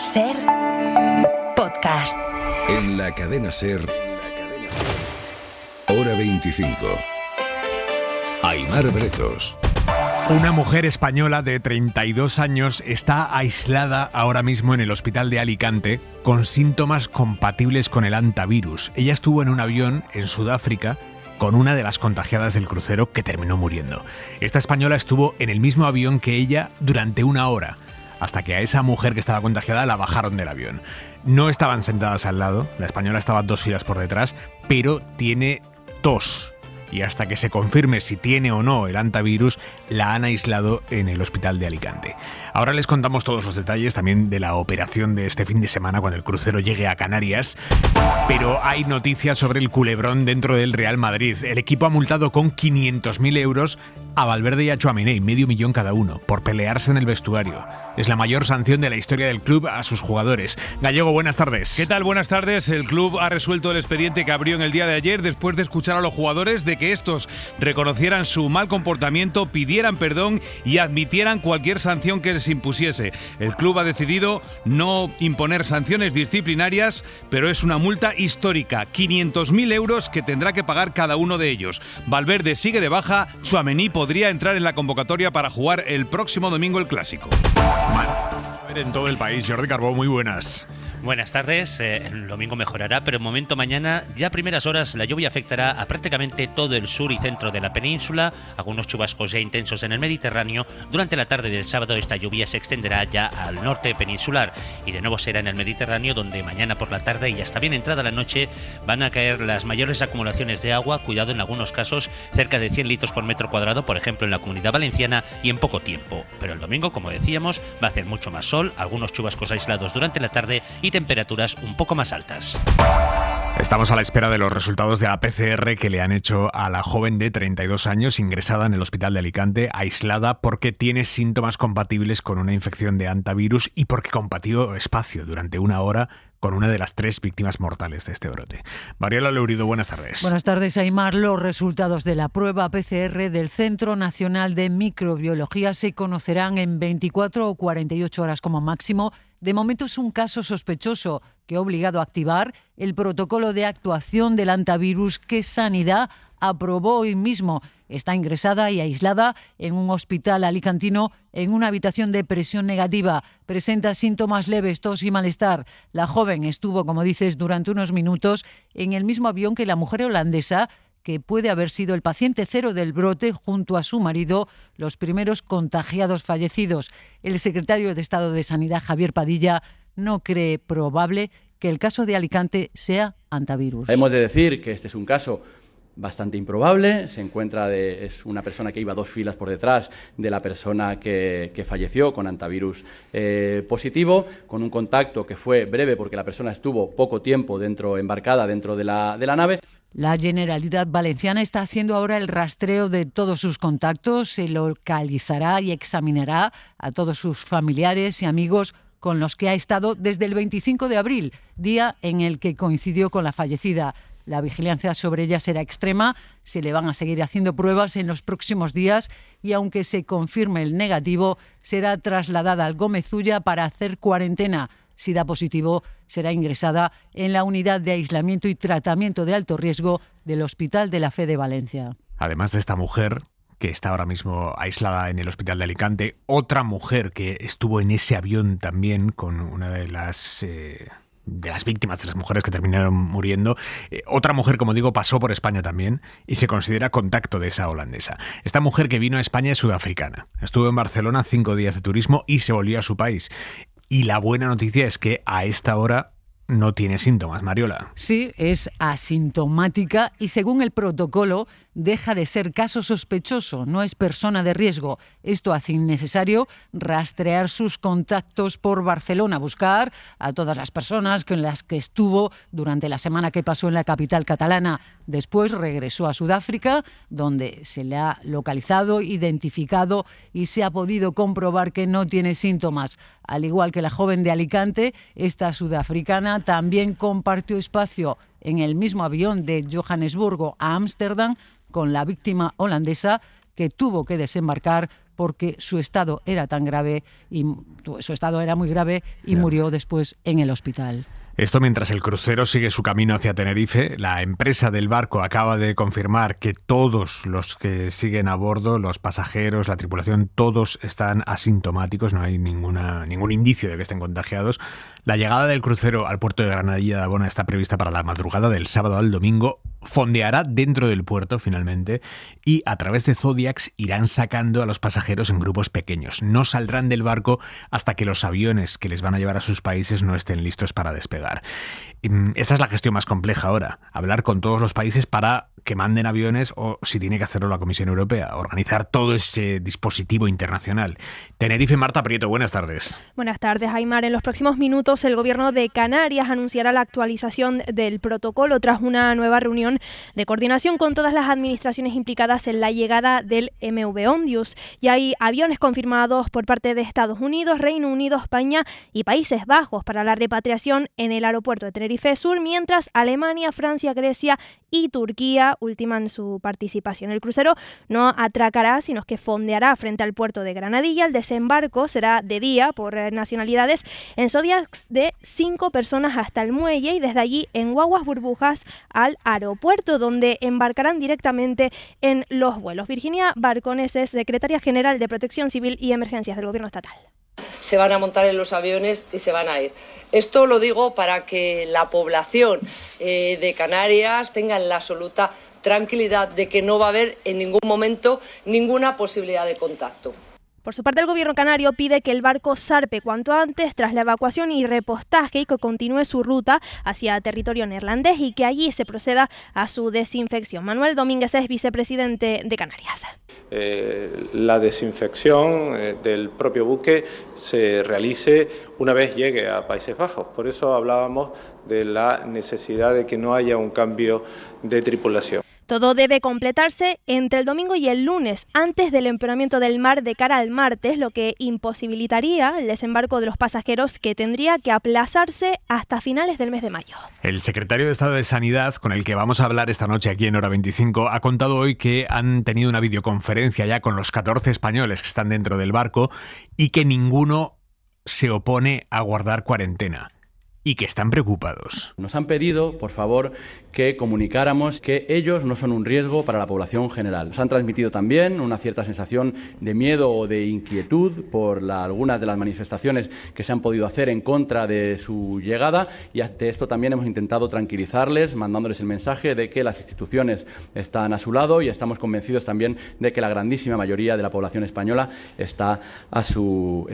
SER Podcast. En la cadena SER, Hora 25. Aimar Bretos. Una mujer española de 32 años está aislada ahora mismo en el hospital de Alicante con síntomas compatibles con el hantavirus. Ella estuvo en un avión en Sudáfrica con una de las contagiadas del crucero que terminó muriendo. Esta española estuvo en el mismo avión que ella durante una hora, hasta que a esa mujer que estaba contagiada la bajaron del avión. No estaban sentadas al lado, la española estaba 2 filas por detrás, pero tiene tos. Y hasta que se confirme si tiene o no el hantavirus, la han aislado en el hospital de Alicante. Ahora les contamos todos los detalles también de la operación de este fin de semana cuando el crucero llegue a Canarias. Pero hay noticias sobre el culebrón dentro del Real Madrid. El equipo ha multado con 500.000 euros a Valverde y a Tchouaméni, $500,000 cada uno, por pelearse en el vestuario. Es la mayor sanción de la historia del club a sus jugadores. Gallego, buenas tardes. ¿Qué tal? Buenas tardes. El club ha resuelto el expediente que abrió en el día de ayer después de escuchar a los jugadores de que estos reconocieran su mal comportamiento, pidieran perdón y admitieran cualquier sanción que les impusiese. El club ha decidido no imponer sanciones disciplinarias, pero es una multa histórica, 500.000 euros que tendrá que pagar cada uno de ellos. Valverde sigue de baja, Tchouaméni podría entrar en la convocatoria para jugar el próximo domingo el Clásico. En todo el país, Jordi Carbó, muy buenas. Buenas tardes, el domingo mejorará, pero en momento mañana, ya a primeras horas, la lluvia afectará a prácticamente todo el sur y centro de la península, algunos chubascos ya intensos en el Mediterráneo. Durante la tarde del sábado esta lluvia se extenderá ya al norte peninsular y de nuevo será en el Mediterráneo, donde mañana por la tarde y hasta bien entrada la noche van a caer las mayores acumulaciones de agua, cuidado en algunos casos cerca de 100 litros por metro cuadrado, por ejemplo en la Comunidad Valenciana, y en poco tiempo. Pero el domingo, como decíamos, va a hacer mucho más sol, algunos chubascos aislados durante la tarde y temperaturas un poco más altas. Estamos a la espera de los resultados de la PCR que le han hecho a la joven de 32 años ingresada en el hospital de Alicante, aislada porque tiene síntomas compatibles con una infección de hantavirus y porque compartió espacio durante una hora con una de las 3 víctimas mortales de este brote. Mariela Leurido, buenas tardes. Buenas tardes, Aimar. Los resultados de la prueba PCR del Centro Nacional de Microbiología se conocerán en 24 o 48 horas como máximo. De momento es un caso sospechoso que ha obligado a activar el protocolo de actuación del hantavirus que Sanidad aprobó hoy mismo. Está ingresada y aislada en un hospital alicantino en una habitación de presión negativa. Presenta síntomas leves, tos y malestar. La joven estuvo, como dices, durante unos minutos en el mismo avión que la mujer holandesa, que puede haber sido el paciente cero del brote junto a su marido, los primeros contagiados fallecidos. El secretario de Estado de Sanidad, Javier Padilla, no cree probable que el caso de Alicante sea hantavirus. Hemos de decir que este es un caso bastante improbable. Es una persona que iba 2 filas por detrás de la persona que falleció con hantavirus positivo, con un contacto que fue breve porque la persona estuvo poco tiempo embarcada dentro de la nave. La Generalitat Valenciana está haciendo ahora el rastreo de todos sus contactos, se localizará y examinará a todos sus familiares y amigos con los que ha estado desde el 25 de abril, día en el que coincidió con la fallecida. La vigilancia sobre ella será extrema, se le van a seguir haciendo pruebas en los próximos días y aunque se confirme el negativo, será trasladada al Gómez Ulla para hacer cuarentena. Si da positivo, será ingresada en la unidad de aislamiento y tratamiento de alto riesgo del Hospital de la Fe de Valencia. Además de esta mujer que está ahora mismo aislada en el hospital de Alicante, otra mujer que estuvo en ese avión también con una de las víctimas, de las mujeres que terminaron muriendo. Otra mujer, como digo, pasó por España también y se considera contacto de esa holandesa. Esta mujer que vino a España es sudafricana. Estuvo en Barcelona 5 días de turismo y se volvió a su país. Y la buena noticia es que a esta hora no tiene síntomas, Mariola. Sí, es asintomática y según el protocolo deja de ser caso sospechoso, no es persona de riesgo. Esto hace innecesario rastrear sus contactos por Barcelona, buscar a todas las personas con las que estuvo durante la semana que pasó en la capital catalana. Después regresó a Sudáfrica, donde se le ha localizado, identificado y se ha podido comprobar que no tiene síntomas. Al igual que la joven de Alicante, esta sudafricana también compartió espacio en el mismo avión de Johannesburgo a Ámsterdam con la víctima holandesa, que tuvo que desembarcar porque su estado era tan grave y su estado era muy grave y murió después en el hospital. Esto mientras el crucero sigue su camino hacia Tenerife. La empresa del barco acaba de confirmar que todos los que siguen a bordo, los pasajeros, la tripulación, todos están asintomáticos, no hay ningún indicio de que estén contagiados. La llegada del crucero al puerto de Granadilla de Abona está prevista para la madrugada del sábado al domingo. Fondeará dentro del puerto finalmente y a través de Zodiacs irán sacando a los pasajeros en grupos pequeños. No saldrán del barco hasta que los aviones que les van a llevar a sus países no estén listos para despegar. Esta es la gestión más compleja ahora, hablar con todos los países para que manden aviones o, si tiene que hacerlo la Comisión Europea, organizar todo ese dispositivo internacional. Tenerife, Marta Prieto, buenas tardes. Buenas tardes, Aimar. En los próximos minutos el Gobierno de Canarias anunciará la actualización del protocolo tras una nueva reunión de coordinación con todas las administraciones implicadas en la llegada del MV Ondius. Y hay aviones confirmados por parte de Estados Unidos, Reino Unido, España y Países Bajos para la repatriación en el aeropuerto de Tenerife Sur, mientras Alemania, Francia, Grecia y Turquía ultiman su participación. El crucero no atracará, sino que fondeará frente al puerto de Granadilla. El desembarco será de día por nacionalidades en Zodiacs de 5 personas hasta el muelle y desde allí en guaguas burbujas al aeropuerto, donde embarcarán directamente en los vuelos. Virginia Barcones es secretaria general de Protección Civil y Emergencias del Gobierno estatal. Se van a montar en los aviones y se van a ir. Esto lo digo para que la población de Canarias tenga la absoluta tranquilidad de que no va a haber en ningún momento ninguna posibilidad de contacto. Por su parte, el Gobierno canario pide que el barco zarpe cuanto antes tras la evacuación y repostaje y que continúe su ruta hacia territorio neerlandés y que allí se proceda a su desinfección. Manuel Domínguez es vicepresidente de Canarias. La desinfección del propio buque se realice una vez llegue a Países Bajos. Por eso hablábamos de la necesidad de que no haya un cambio de tripulación. Todo debe completarse entre el domingo y el lunes, antes del empeoramiento del mar de cara al martes, lo que imposibilitaría el desembarco de los pasajeros, que tendría que aplazarse hasta finales del mes de mayo. El secretario de Estado de Sanidad, con el que vamos a hablar esta noche aquí en Hora 25, ha contado hoy que han tenido una videoconferencia ya con los 14 españoles que están dentro del barco y que ninguno se opone a guardar cuarentena. Y que están preocupados. Nos han pedido, por favor, que comunicáramos que ellos no son un riesgo para la población general. Nos han transmitido también una cierta sensación de miedo o de inquietud por algunas de las manifestaciones que se han podido hacer en contra de su llegada, y ante esto también hemos intentado tranquilizarles, mandándoles el mensaje de que las instituciones están a su lado y estamos convencidos también de que la grandísima mayoría de la población española está a su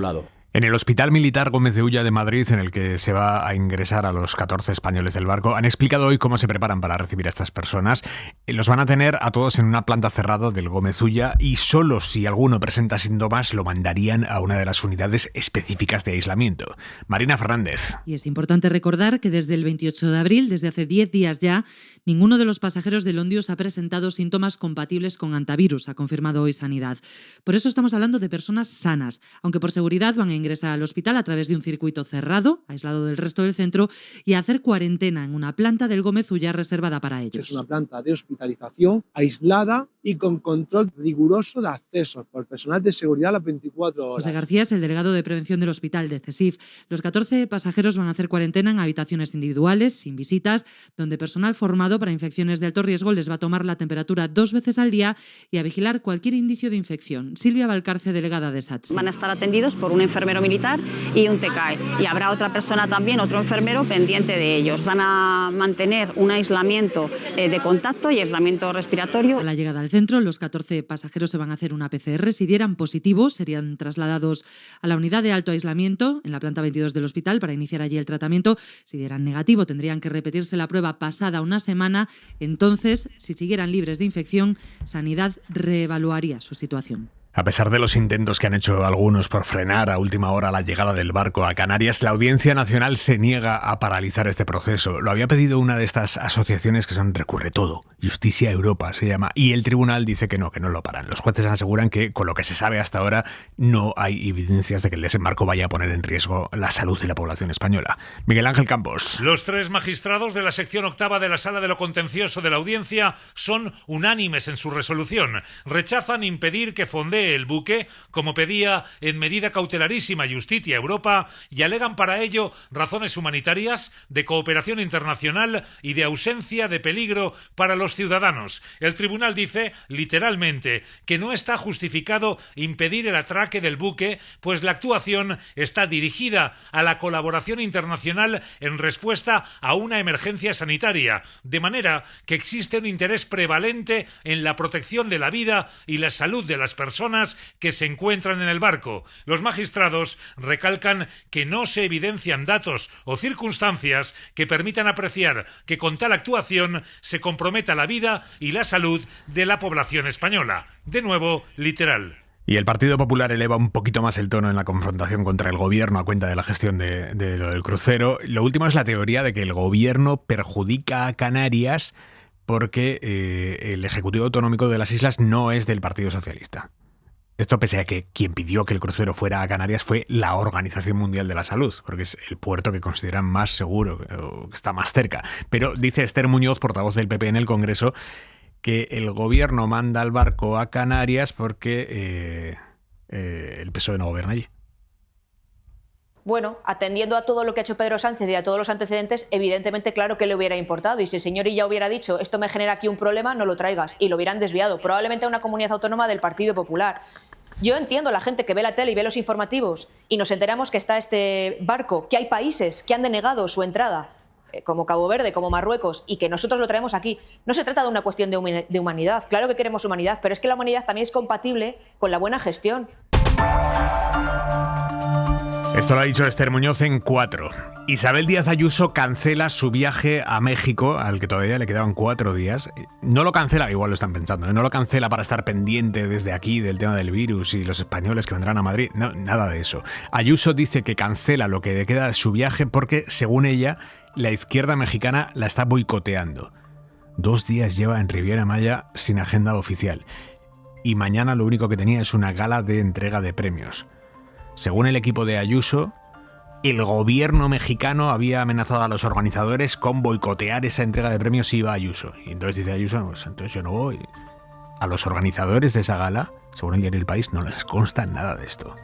lado. En el Hospital Militar Gómez de Ulla de Madrid, en el que se va a ingresar a los 14 españoles del barco, han explicado hoy cómo se preparan para recibir a estas personas. Los van a tener a todos en una planta cerrada del Gómez Ulla y solo si alguno presenta síntomas lo mandarían a una de las unidades específicas de aislamiento. Marina Fernández. Y es importante recordar que desde el 28 de abril, desde hace 10 días ya, ninguno de los pasajeros del Ondius ha presentado síntomas compatibles con antivirus, ha confirmado hoy Sanidad. Por eso estamos hablando de personas sanas, aunque por seguridad van a ingresar al hospital a través de un circuito cerrado, aislado del resto del centro, y a hacer cuarentena en una planta del Gómez Ulla reservada para ellos. Es una planta de hospitalización aislada y con control riguroso de accesos por personal de seguridad a las 24 horas. José García es el delegado de prevención del hospital de CESIF. Los 14 pasajeros van a hacer cuarentena en habitaciones individuales, sin visitas, donde personal formado para infecciones de alto riesgo les va a tomar la temperatura 2 veces al día y a vigilar cualquier indicio de infección. Silvia Valcarce, delegada de SATSE. Van a estar atendidos por un enfermero militar y un TCAE. Y habrá otra persona también, otro enfermero, pendiente de ellos. Van a mantener un aislamiento de contacto y aislamiento respiratorio. A la llegada al centro, los 14 pasajeros se van a hacer una PCR. Si dieran positivo, serían trasladados a la unidad de alto aislamiento en la planta 22 del hospital para iniciar allí el tratamiento. Si dieran negativo, tendrían que repetirse la prueba pasada una semana. Entonces, si siguieran libres de infección, Sanidad reevaluaría su situación. A pesar de los intentos que han hecho algunos por frenar a última hora la llegada del barco a Canarias, la Audiencia Nacional se niega a paralizar este proceso. Lo había pedido una de estas asociaciones que son Recurre Todo. Justicia Europa se llama, y el tribunal dice que no lo paran. Los jueces aseguran que, con lo que se sabe hasta ahora, no hay evidencias de que el desembarco vaya a poner en riesgo la salud de la población española. Miguel Ángel Campos. Los 3 magistrados de la sección octava de la Sala de lo Contencioso de la Audiencia son unánimes en su resolución. Rechazan impedir que fondee el buque, como pedía en medida cautelarísima Justicia Europa, y alegan para ello razones humanitarias, de cooperación internacional y de ausencia de peligro para los ciudadanos. El tribunal dice, literalmente, que no está justificado impedir el atraque del buque, pues la actuación está dirigida a la colaboración internacional en respuesta a una emergencia sanitaria, de manera que existe un interés prevalente en la protección de la vida y la salud de las personas que se encuentran en el barco. Los magistrados recalcan que no se evidencian datos o circunstancias que permitan apreciar que con tal actuación se comprometa la vida y la salud de la población española. De nuevo, literal. Y el Partido Popular eleva un poquito más el tono en la confrontación contra el gobierno a cuenta de la gestión de lo del crucero. Lo último es la teoría de que el gobierno perjudica a Canarias porque el Ejecutivo Autonómico de las Islas no es del Partido Socialista. Esto pese a que quien pidió que el crucero fuera a Canarias fue la Organización Mundial de la Salud, porque es el puerto que consideran más seguro, o que está más cerca. Pero dice Esther Muñoz, portavoz del PP en el Congreso, que el gobierno manda el barco a Canarias porque el PSOE no gobierna allí. Bueno, atendiendo a todo lo que ha hecho Pedro Sánchez y a todos los antecedentes, evidentemente claro que le hubiera importado. Y si el señor Illa hubiera dicho, esto me genera aquí un problema, no lo traigas. Y lo hubieran desviado, probablemente a una comunidad autónoma del Partido Popular. Yo entiendo a la gente que ve la tele y ve los informativos y nos enteramos que está este barco, que hay países que han denegado su entrada, como Cabo Verde, como Marruecos, y que nosotros lo traemos aquí. No se trata de una cuestión de humanidad. Claro que queremos humanidad, pero es que la humanidad también es compatible con la buena gestión. Esto lo ha dicho Esther Muñoz en 4. Isabel Díaz Ayuso cancela su viaje a México, al que todavía le quedaban 4 días. No lo cancela, igual lo están pensando, no lo cancela para estar pendiente desde aquí del tema del virus y los españoles que vendrán a Madrid. No, nada de eso. Ayuso dice que cancela lo que le queda de su viaje porque, según ella, la izquierda mexicana la está boicoteando. 2 días lleva en Riviera Maya sin agenda oficial. Y mañana lo único que tenía es una gala de entrega de premios. Según el equipo de Ayuso, el gobierno mexicano había amenazado a los organizadores con boicotear esa entrega de premios si iba Ayuso. Y entonces dice Ayuso, pues entonces yo no voy. A los organizadores de esa gala, según el diario El País, no les consta nada de esto,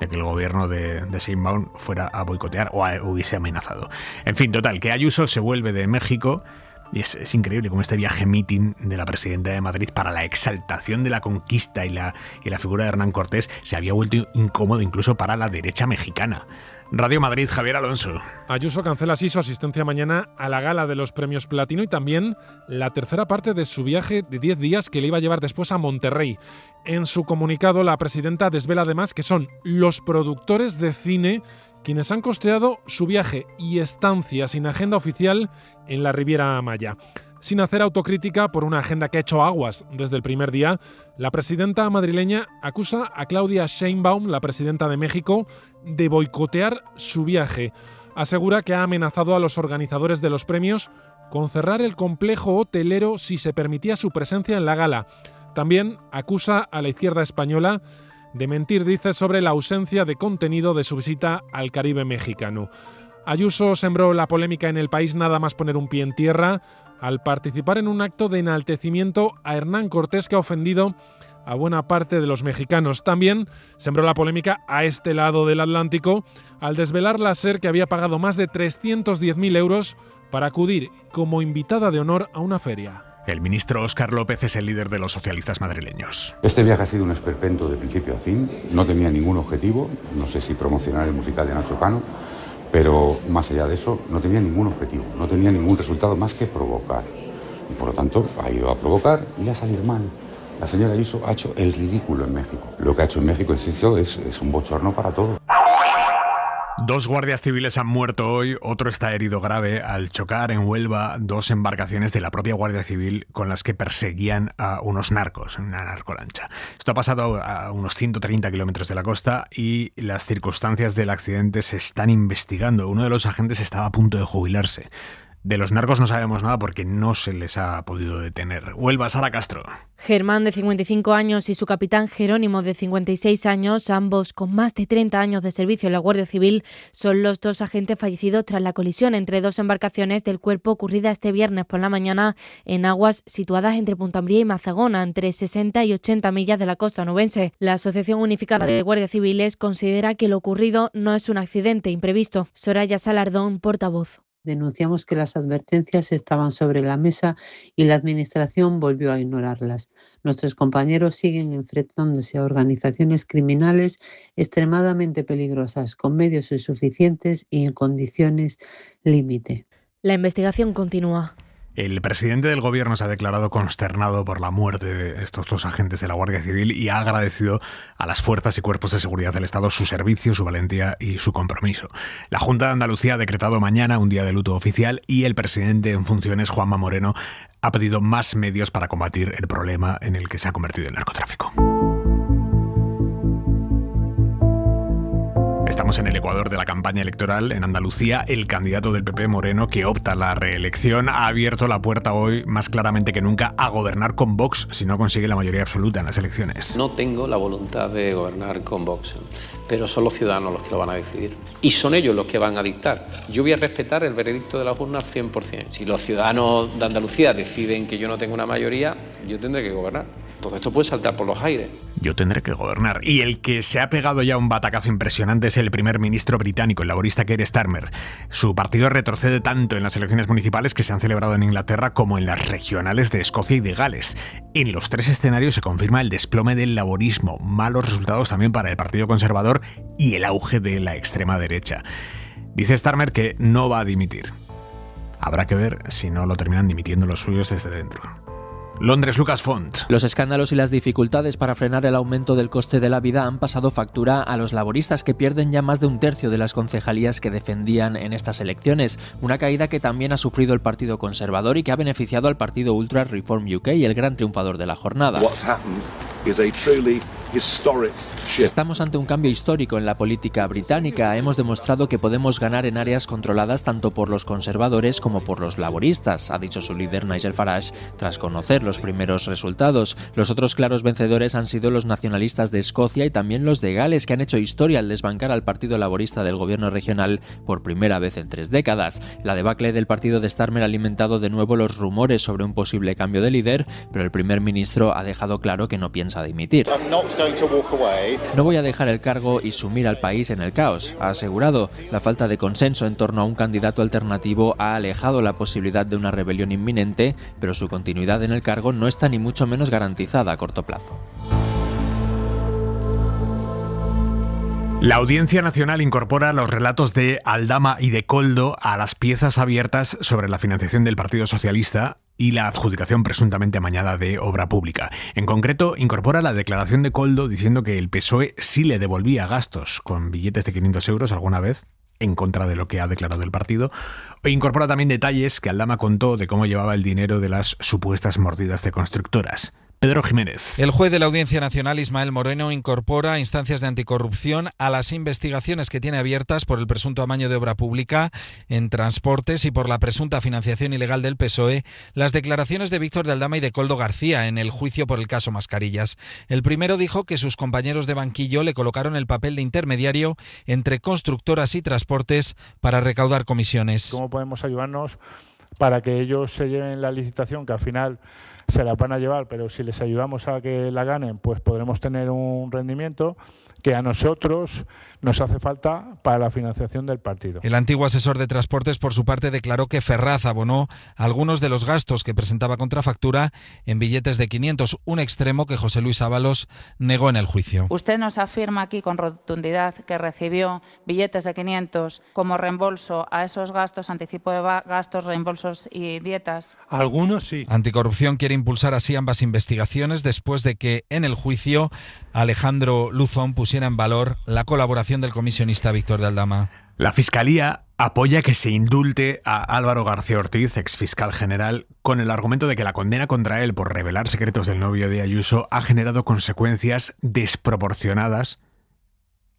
de que el gobierno de Sheinbaum fuera a boicotear o hubiese amenazado. En fin, total, que Ayuso se vuelve de México. Y es increíble cómo este viaje meeting de la presidenta de Madrid para la exaltación de la conquista y la figura de Hernán Cortés se había vuelto incómodo incluso para la derecha mexicana. Radio Madrid, Javier Alonso. Ayuso cancela así su asistencia mañana a la gala de los premios Platino y también la tercera parte de su viaje de 10 días que le iba a llevar después a Monterrey. En su comunicado, la presidenta desvela además que son los productores de cine quienes han costeado su viaje y estancia sin agenda oficial en la Riviera Maya. Sin hacer autocrítica por una agenda que ha hecho aguas desde el primer día, la presidenta madrileña acusa a Claudia Sheinbaum, la presidenta de México, de boicotear su viaje. Asegura que ha amenazado a los organizadores de los premios con cerrar el complejo hotelero si se permitía su presencia en la gala. También acusa a la izquierda española de mentir, dice, sobre la ausencia de contenido de su visita al Caribe mexicano. Ayuso sembró la polémica en El País nada más poner un pie en tierra al participar en un acto de enaltecimiento a Hernán Cortés que ha ofendido a buena parte de los mexicanos. También sembró la polémica a este lado del Atlántico al desvelar la SER que había pagado más de 310.000 euros para acudir como invitada de honor a una feria. El ministro Óscar López es el líder de los socialistas madrileños. Este viaje ha sido un esperpento de principio a fin, no tenía ningún objetivo, no sé si promocionar el musical de Nacho Cano, pero más allá de eso no tenía ningún objetivo, no tenía ningún resultado más que provocar. Y por lo tanto ha ido a provocar y a salir mal. La señora Ayuso ha hecho el ridículo en México. Lo que ha hecho en México, insisto, es un bochorno para todos. 2 guardias civiles han muerto hoy, otro está herido grave al chocar en Huelva 2 embarcaciones de la propia Guardia Civil con las que perseguían a unos narcos en una narcolancha. Esto ha pasado a unos 130 kilómetros de la costa y las circunstancias del accidente se están investigando. Uno de los agentes estaba a punto de jubilarse. De los narcos no sabemos nada porque no se les ha podido detener. Huelva, Sara Castro. Germán, de 55 años, y su capitán Jerónimo, de 56 años, ambos con más de 30 años de servicio en la Guardia Civil, son los dos agentes fallecidos tras la colisión entre dos embarcaciones del cuerpo ocurrida este viernes por la mañana en aguas situadas entre Punta Umbría y Mazagona, entre 60 y 80 millas de la costa onubense. La Asociación Unificada de Guardias Civiles considera que lo ocurrido no es un accidente imprevisto. Soraya Salardón, portavoz. Denunciamos que las advertencias estaban sobre la mesa y la Administración volvió a ignorarlas. Nuestros compañeros siguen enfrentándose a organizaciones criminales extremadamente peligrosas, con medios insuficientes y en condiciones límite. La investigación continúa. El presidente del gobierno se ha declarado consternado por la muerte de estos dos agentes de la Guardia Civil y ha agradecido a las fuerzas y cuerpos de seguridad del Estado su servicio, su valentía y su compromiso. La Junta de Andalucía ha decretado mañana un día de luto oficial y el presidente en funciones, Juanma Moreno, ha pedido más medios para combatir el problema en el que se ha convertido el narcotráfico. Estamos en el ecuador de la campaña electoral. En Andalucía, el candidato del PP, Moreno, que opta a la reelección, ha abierto la puerta hoy más claramente que nunca a gobernar con Vox si no consigue la mayoría absoluta en las elecciones. No tengo la voluntad de gobernar con Vox, pero son los ciudadanos los que lo van a decidir. Y son ellos los que van a dictar. Yo voy a respetar el veredicto de las urnas 100%. Si los ciudadanos de Andalucía deciden que yo no tengo una mayoría, yo tendré que gobernar. Todo esto puede saltar por los aires. Yo tendré que gobernar. Y el que se ha pegado ya un batacazo impresionante es el primer ministro británico, el laborista Keir Starmer. Su partido retrocede tanto en las elecciones municipales que se han celebrado en Inglaterra como en las regionales de Escocia y de Gales. En los tres escenarios se confirma el desplome del laborismo, malos resultados también para el Partido Conservador y el auge de la extrema derecha. Dice Starmer que no va a dimitir. Habrá que ver si no lo terminan dimitiendo los suyos desde dentro. Londres, Lucas Font. Los escándalos y las dificultades para frenar el aumento del coste de la vida han pasado factura a los laboristas, que pierden ya más de un tercio de las concejalías que defendían en estas elecciones. Una caída que también ha sufrido el Partido Conservador y que ha beneficiado al partido ultra Reform UK, el gran triunfador de la jornada. Estamos ante un cambio histórico en la política británica. Hemos demostrado que podemos ganar en áreas controladas tanto por los conservadores como por los laboristas, ha dicho su líder Nigel Farage tras conocer los primeros resultados. Los otros claros vencedores han sido los nacionalistas de Escocia y también los de Gales, que han hecho historia al desbancar al Partido Laborista del gobierno regional por primera vez en 3 décadas. La debacle del partido de Starmer ha alimentado de nuevo los rumores sobre un posible cambio de líder, pero el primer ministro ha dejado claro que no piensa dimitir. No voy a dejar el cargo y sumir al país en el caos, ha asegurado. La falta de consenso en torno a un candidato alternativo ha alejado la posibilidad de una rebelión inminente, pero su continuidad en el cargo no está ni mucho menos garantizada a corto plazo. La Audiencia Nacional incorpora los relatos de Aldama y de Koldo a las piezas abiertas sobre la financiación del Partido Socialista y la adjudicación presuntamente amañada de obra pública. En concreto, incorpora la declaración de Koldo diciendo que el PSOE sí le devolvía gastos con billetes de 500 euros alguna vez, en contra de lo que ha declarado el partido. E incorpora también detalles que Aldama contó de cómo llevaba el dinero de las supuestas mordidas de constructoras. Pedro Jiménez. El juez de la Audiencia Nacional, Ismael Moreno, incorpora instancias de anticorrupción a las investigaciones que tiene abiertas por el presunto amaño de obra pública en transportes y por la presunta financiación ilegal del PSOE, las declaraciones de Víctor de Aldama y de Koldo García en el juicio por el caso Mascarillas. El primero dijo que sus compañeros de banquillo le colocaron el papel de intermediario entre constructoras y transportes para recaudar comisiones. ¿Cómo podemos ayudarnos para que ellos se lleven la licitación, que al final se la van a llevar, pero si les ayudamos a que la ganen, pues podremos tener un rendimiento que a nosotros nos hace falta para la financiación del partido? El antiguo asesor de transportes, por su parte, declaró que Ferraz abonó algunos de los gastos que presentaba contrafactura en billetes de 500, un extremo que José Luis Ábalos negó en el juicio. Usted nos afirma aquí con rotundidad que recibió billetes de 500 como reembolso a esos gastos, anticipo de gastos, reembolsos y dietas. Algunos sí. Anticorrupción quiere impulsar así ambas investigaciones después de que en el juicio Alejandro Luzón pusiera en valor la colaboración del comisionista Víctor de Aldama. La Fiscalía apoya que se indulte a Álvaro García Ortiz, exfiscal general, con el argumento de que la condena contra él por revelar secretos del novio de Ayuso ha generado consecuencias desproporcionadas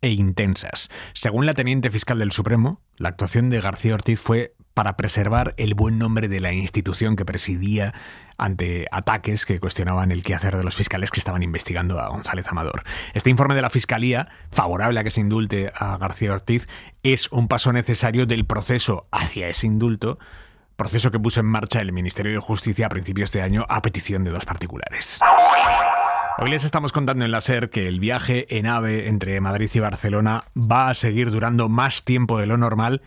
e intensas. Según la teniente fiscal del Supremo, la actuación de García Ortiz fue para preservar el buen nombre de la institución que presidía ante ataques que cuestionaban el quehacer de los fiscales que estaban investigando a González Amador. Este informe de la Fiscalía, favorable a que se indulte a García Ortiz, es un paso necesario del proceso hacia ese indulto, proceso que puso en marcha el Ministerio de Justicia a principios de año a petición de 2 particulares. Hoy les estamos contando en la SER que el viaje en AVE entre Madrid y Barcelona va a seguir durando más tiempo de lo normal,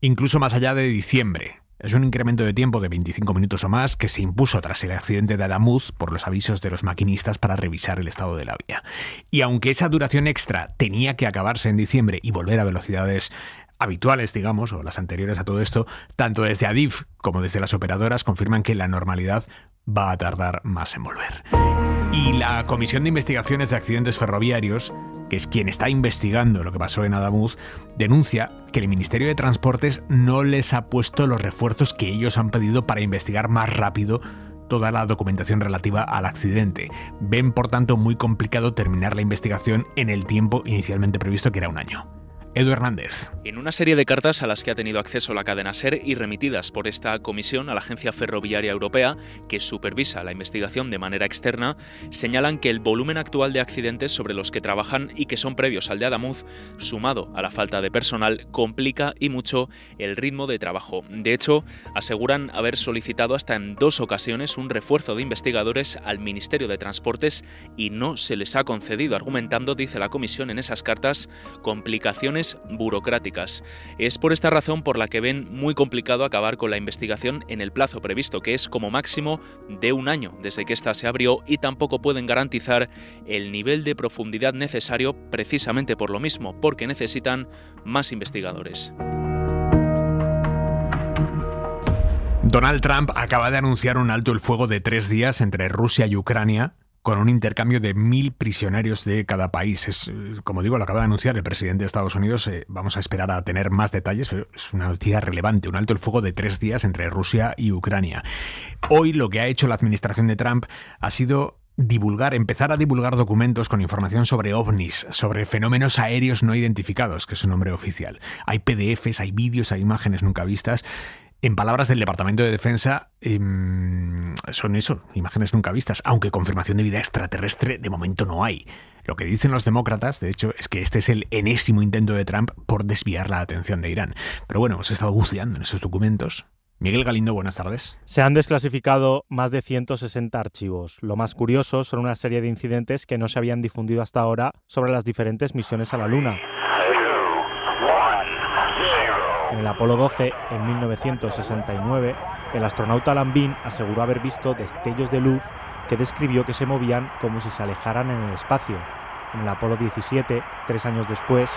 incluso más allá de diciembre. Es un incremento de tiempo de 25 minutos o más que se impuso tras el accidente de Adamuz por los avisos de los maquinistas para revisar el estado de la vía. Y aunque esa duración extra tenía que acabarse en diciembre y volver a velocidades habituales, digamos, o las anteriores a todo esto, tanto desde Adif como desde las operadoras confirman que la normalidad va a tardar más en volver. Y la Comisión de Investigaciones de Accidentes Ferroviarios, que es quien está investigando lo que pasó en Adamuz, denuncia que el Ministerio de Transportes no les ha puesto los refuerzos que ellos han pedido para investigar más rápido toda la documentación relativa al accidente. Ven, por tanto, muy complicado terminar la investigación en el tiempo inicialmente previsto, que era un año. Edu Hernández. En una serie de cartas a las que ha tenido acceso la cadena SER y remitidas por esta comisión a la Agencia Ferroviaria Europea, que supervisa la investigación de manera externa, señalan que el volumen actual de accidentes sobre los que trabajan y que son previos al de Adamuz, sumado a la falta de personal, complica y mucho el ritmo de trabajo. De hecho, aseguran haber solicitado hasta en 2 ocasiones un refuerzo de investigadores al Ministerio de Transportes y no se les ha concedido, argumentando, dice la comisión en esas cartas, complicaciones burocráticas. Es por esta razón por la que ven muy complicado acabar con la investigación en el plazo previsto, que es como máximo de un año desde que ésta se abrió, y tampoco pueden garantizar el nivel de profundidad necesario precisamente por lo mismo, porque necesitan más investigadores. Donald Trump acaba de anunciar un alto el fuego de 3 días entre Rusia y Ucrania, con un intercambio de 1.000 prisioneros de cada país. Es, como digo, lo acaba de anunciar el presidente de Estados Unidos. Vamos a esperar a tener más detalles, pero es una noticia relevante. Un alto el fuego de 3 días entre Rusia y Ucrania. Hoy lo que ha hecho la administración de Trump ha sido empezar a divulgar documentos con información sobre ovnis, sobre fenómenos aéreos no identificados, que es su nombre oficial. Hay PDFs, hay vídeos, hay imágenes nunca vistas. En palabras del Departamento de Defensa, son eso, imágenes nunca vistas, aunque confirmación de vida extraterrestre de momento no hay. Lo que dicen los demócratas, de hecho, es que este es el enésimo intento de Trump por desviar la atención de Irán. Pero bueno, hemos estado buceando en esos documentos. Miguel Galindo, buenas tardes. Se han desclasificado más de 160 archivos. Lo más curioso son una serie de incidentes que no se habían difundido hasta ahora sobre las diferentes misiones a la Luna. En el Apolo 12, en 1969, el astronauta Alan Bean aseguró haber visto destellos de luz que describió que se movían como si se alejaran en el espacio. En el Apolo 17, 3 años después,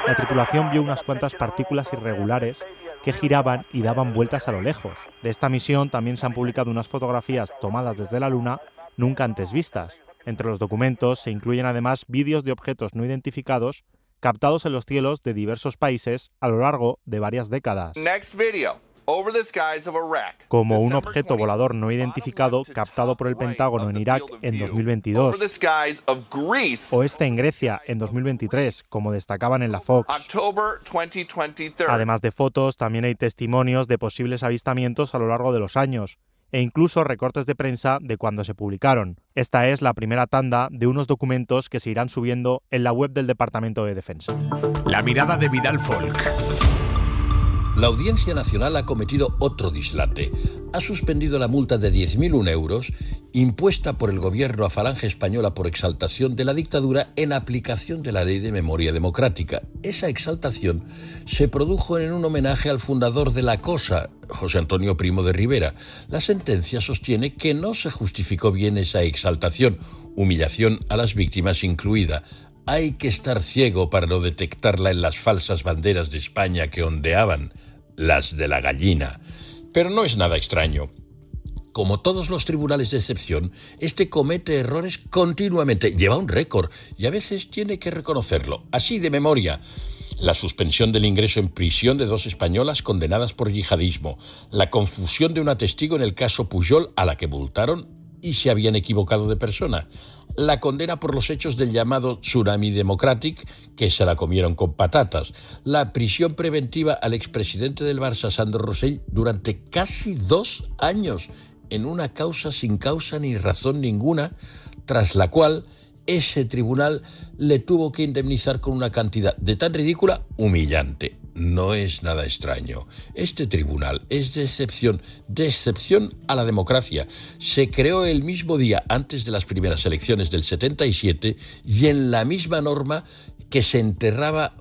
la tripulación vio unas cuantas partículas irregulares que giraban y daban vueltas a lo lejos. De esta misión también se han publicado unas fotografías tomadas desde la Luna nunca antes vistas. Entre los documentos se incluyen además vídeos de objetos no identificados captados en los cielos de diversos países a lo largo de varias décadas. Como un objeto volador no identificado captado por el Pentágono en Irak en 2022, o este en Grecia en 2023, como destacaban en la Fox. Además de fotos, también hay testimonios de posibles avistamientos a lo largo de los años, e incluso recortes de prensa de cuando se publicaron. Esta es la primera tanda de unos documentos que se irán subiendo en la web del Departamento de Defensa. La mirada de Vidal Folk. La Audiencia Nacional ha cometido otro dislate. Ha suspendido la multa de 10.001 euros impuesta por el gobierno a Falange Española por exaltación de la dictadura en aplicación de la Ley de Memoria Democrática. Esa exaltación se produjo en un homenaje al fundador de la Cosa, José Antonio Primo de Rivera. La sentencia sostiene que no se justificó bien esa exaltación, humillación a las víctimas incluida. Hay que estar ciego para no detectarla en las falsas banderas de España que ondeaban, las de la gallina. Pero no es nada extraño. Como todos los tribunales de excepción, este comete errores continuamente. Lleva un récord y a veces tiene que reconocerlo. Así de memoria: la suspensión del ingreso en prisión de 2 españolas condenadas por yihadismo, la confusión de una testigo en el caso Pujol a la que multaron y se habían equivocado de persona, la condena por los hechos del llamado Tsunami Democratic, que se la comieron con patatas, la prisión preventiva al expresidente del Barça, Sandro Rosell, durante casi 2 años, en una causa sin causa ni razón ninguna, tras la cual ese tribunal le tuvo que indemnizar con una cantidad de tan ridícula, humillante. No es nada extraño. Este tribunal es de excepción a la democracia. Se creó el mismo día antes de las primeras elecciones del 77 y en la misma norma que se enterraba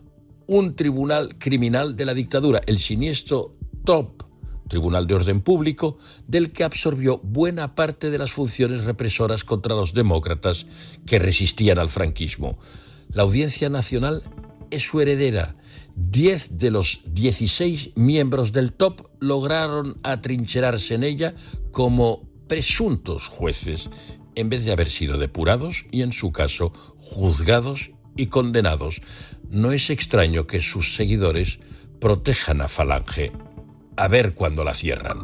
un tribunal criminal de la dictadura, el siniestro TOP, Tribunal de Orden Público, del que absorbió buena parte de las funciones represoras contra los demócratas que resistían al franquismo. La Audiencia Nacional es su heredera. 10 de los 16 miembros del TOP lograron atrincherarse en ella como presuntos jueces, en vez de haber sido depurados y, en su caso, juzgados y condenados. No es extraño que sus seguidores protejan a Falange. A ver cuándo la cierran.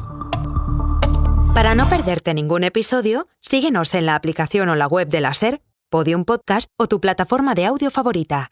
Para no perderte ningún episodio, síguenos en la aplicación o la web de la SER, Podium Podcast o tu plataforma de audio favorita.